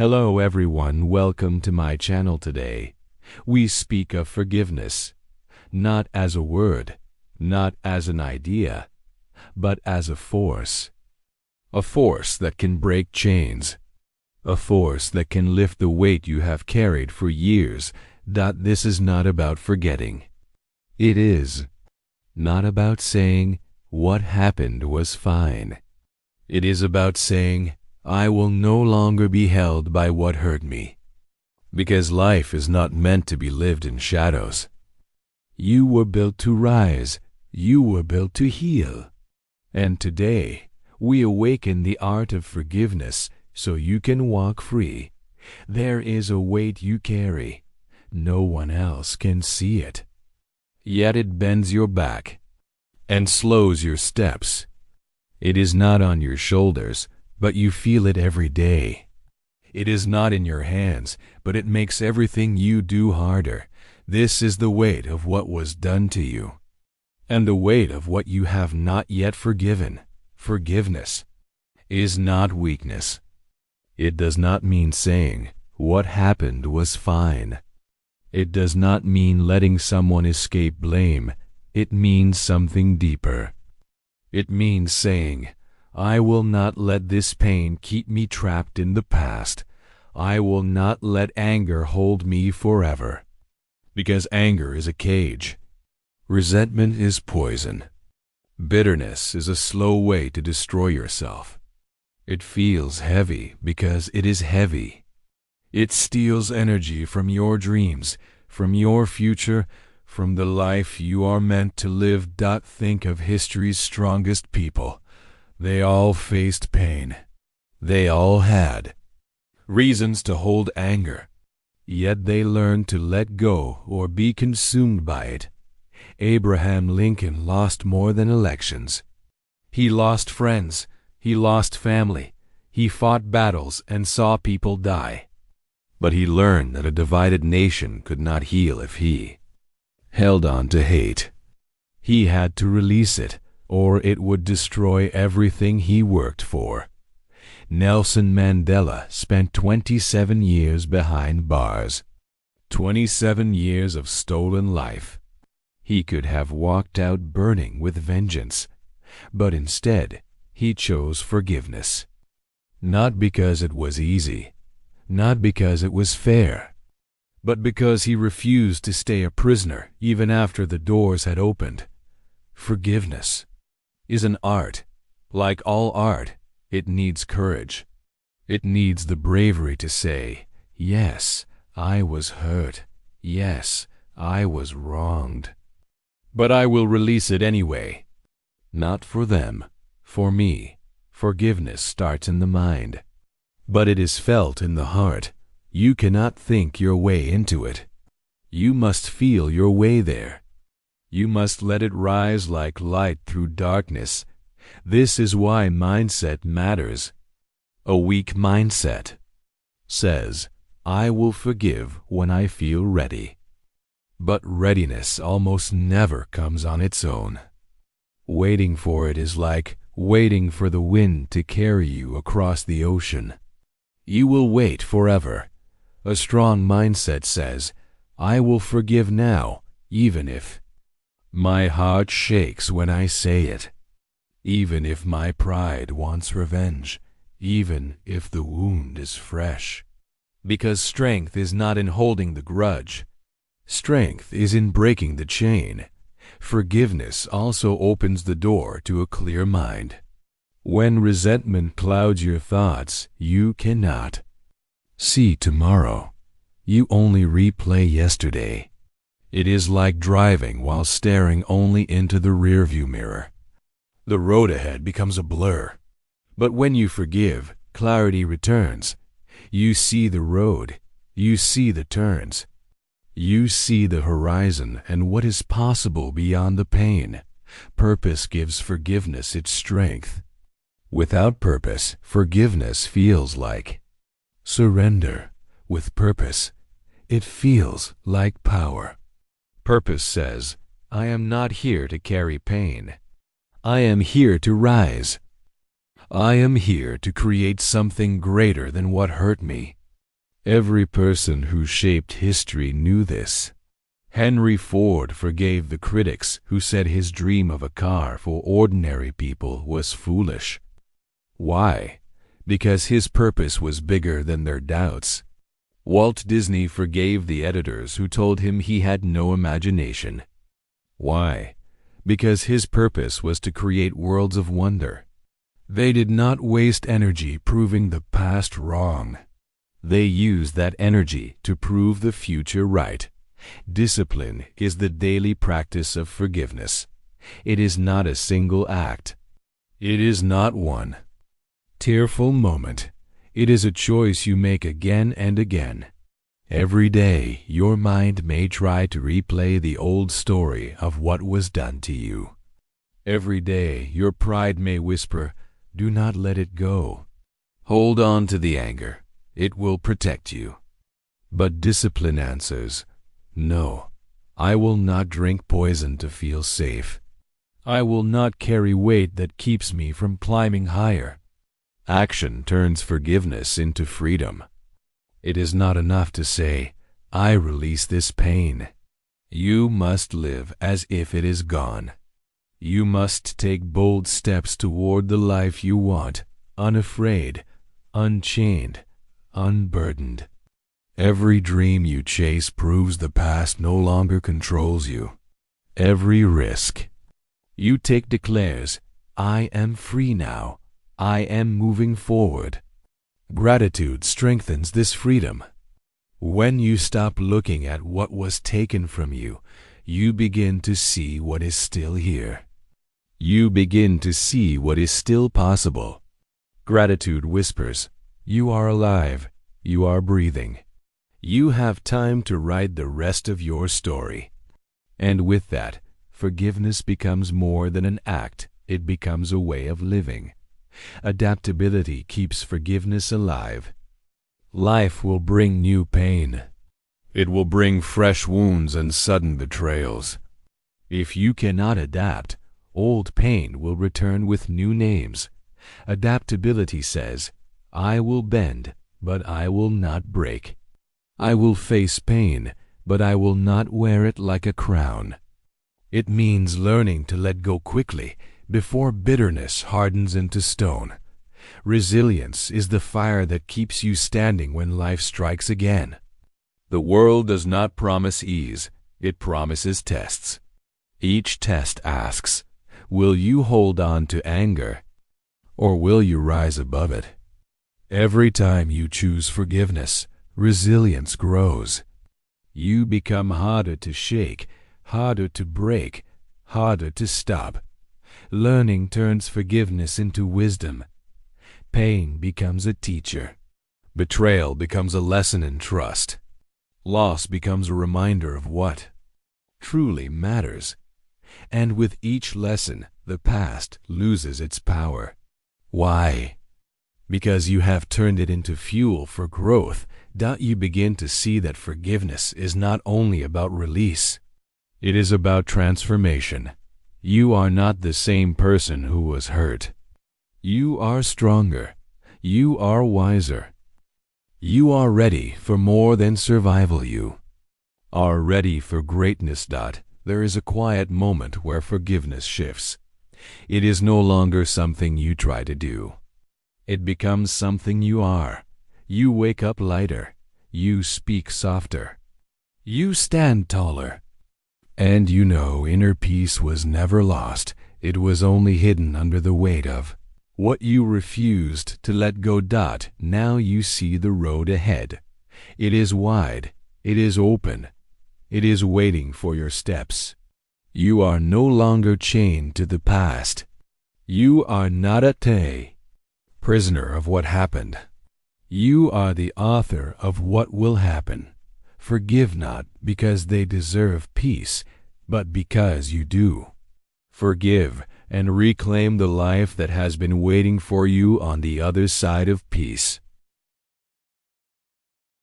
Hello everyone, welcome to my channel today. We speak of forgiveness, not as a word, not as an idea, but as a force. A force that can break chains. A force that can lift the weight you have carried for years. This is not about forgetting. It is not about saying, what happened was fine. It is about saying, I will no longer be held by what hurt me. Because life is not meant to be lived in shadows. You were built to rise. You were built to heal. And today, we awaken the art of forgiveness so you can walk free. There is a weight you carry. No one else can see it. Yet it bends your back and slows your steps. It is not on your shoulders, but you feel it every day. It is not in your hands, but it makes everything you do harder. This is the weight of what was done to you, and the weight of what you have not yet forgiven. Forgiveness is not weakness. It does not mean saying, what happened was fine. It does not mean letting someone escape blame. It means something deeper. It means saying, I will not let this pain keep me trapped in the past. I will not let anger hold me forever. Because anger is a cage. Resentment is poison. Bitterness is a slow way to destroy yourself. It feels heavy because it is heavy. It steals energy from your dreams, from your future, from the life you are meant to live. Think of history's strongest people. They all faced pain. They all had reasons to hold anger. Yet they learned to let go or be consumed by it. Abraham Lincoln lost more than elections. He lost friends. He lost family. He fought battles and saw people die. But he learned that a divided nation could not heal if he held on to hate. He had to release it, or it would destroy everything he worked for. Nelson Mandela spent 27 years behind bars. 27 years of stolen life. He could have walked out burning with vengeance, but instead he chose forgiveness. Not because it was easy, not because it was fair, but because he refused to stay a prisoner even after the doors had opened. Forgiveness is an art. Like all art, it needs courage. It needs the bravery to say, yes, I was hurt. Yes, I was wronged. But I will release it anyway. Not for them, for me. Forgiveness starts in the mind, but it is felt in the heart. You cannot think your way into it. You must feel your way there. You must let it rise like light through darkness. This is why mindset matters. A weak mindset says, I will forgive when I feel ready. But readiness almost never comes on its own. Waiting for it is like waiting for the wind to carry you across the ocean. You will wait forever. A strong mindset says, I will forgive now, even if my heart shakes when I say it. Even if my pride wants revenge. Even if the wound is fresh. Because strength is not in holding the grudge. Strength is in breaking the chain. Forgiveness also opens the door to a clear mind. When resentment clouds your thoughts, you cannot see tomorrow. You only replay yesterday. It is like driving while staring only into the rearview mirror. The road ahead becomes a blur. But when you forgive, clarity returns. You see the road. You see the turns. You see the horizon and what is possible beyond the pain. Purpose gives forgiveness its strength. Without purpose, forgiveness feels like surrender. With purpose, it feels like power. Purpose says, I am not here to carry pain. I am here to rise. I am here to create something greater than what hurt me. Every person who shaped history knew this. Henry Ford forgave the critics who said his dream of a car for ordinary people was foolish. Why? Because his purpose was bigger than their doubts. Walt Disney forgave the editors who told him he had no imagination. Why? Because his purpose was to create worlds of wonder. They did not waste energy proving the past wrong. They used that energy to prove the future right. Discipline is the daily practice of forgiveness. It is not a single act. It is not one tearful moment. It is a choice you make again and again. Every day, your mind may try to replay the old story of what was done to you. Every day, your pride may whisper, "Do not let it go. Hold on to the anger. It will protect you." But discipline answers, "No, I will not drink poison to feel safe. I will not carry weight that keeps me from climbing higher." Action turns forgiveness into freedom. It is not enough to say, "I release this pain." You must live as if it is gone. You must take bold steps toward the life you want, unafraid, unchained, unburdened. Every dream you chase proves the past no longer controls you. Every risk you take declares, "I am free now. I am moving forward." Gratitude strengthens this freedom. When you stop looking at what was taken from you, you begin to see what is still here. You begin to see what is still possible. Gratitude whispers, "You are alive. You are breathing. You have time to write the rest of your story." And with that, forgiveness becomes more than an act. It becomes a way of living. Adaptability keeps forgiveness alive. Life will bring new pain. It will bring fresh wounds and sudden betrayals. If you cannot adapt, old pain will return with new names. Adaptability says, "I will bend, but I will not break. I will face pain, but I will not wear it like a crown." It means learning to let go quickly before bitterness hardens into stone. Resilience is the fire that keeps you standing when life strikes again. The world does not promise ease, it promises tests. Each test asks, will you hold on to anger, or will you rise above it? Every time you choose forgiveness, resilience grows. You become harder to shake, harder to break, harder to stop. Learning turns forgiveness into wisdom. Pain becomes a teacher. Betrayal becomes a lesson in trust. Loss becomes a reminder of what truly matters. And with each lesson, the past loses its power. Why? Because you have turned it into fuel for growth. You begin to see that forgiveness is not only about release. It is about transformation. You are not the same person who was hurt. You are stronger. You are wiser. You are ready for more than survival. You are ready for greatness. There is a quiet moment where forgiveness shifts. It is no longer something you try to do. It becomes something you are. You wake up lighter. You speak softer. You stand taller. And you know inner peace was never lost. It was only hidden under the weight of what you refused to let go. Now you see the road ahead. It is wide. It is open. It is waiting for your steps. You are no longer chained to the past. You are not a prisoner of what happened. You are the author of what will happen. Forgive not because they deserve peace, but because you do. Forgive and reclaim the life that has been waiting for you on the other side of peace.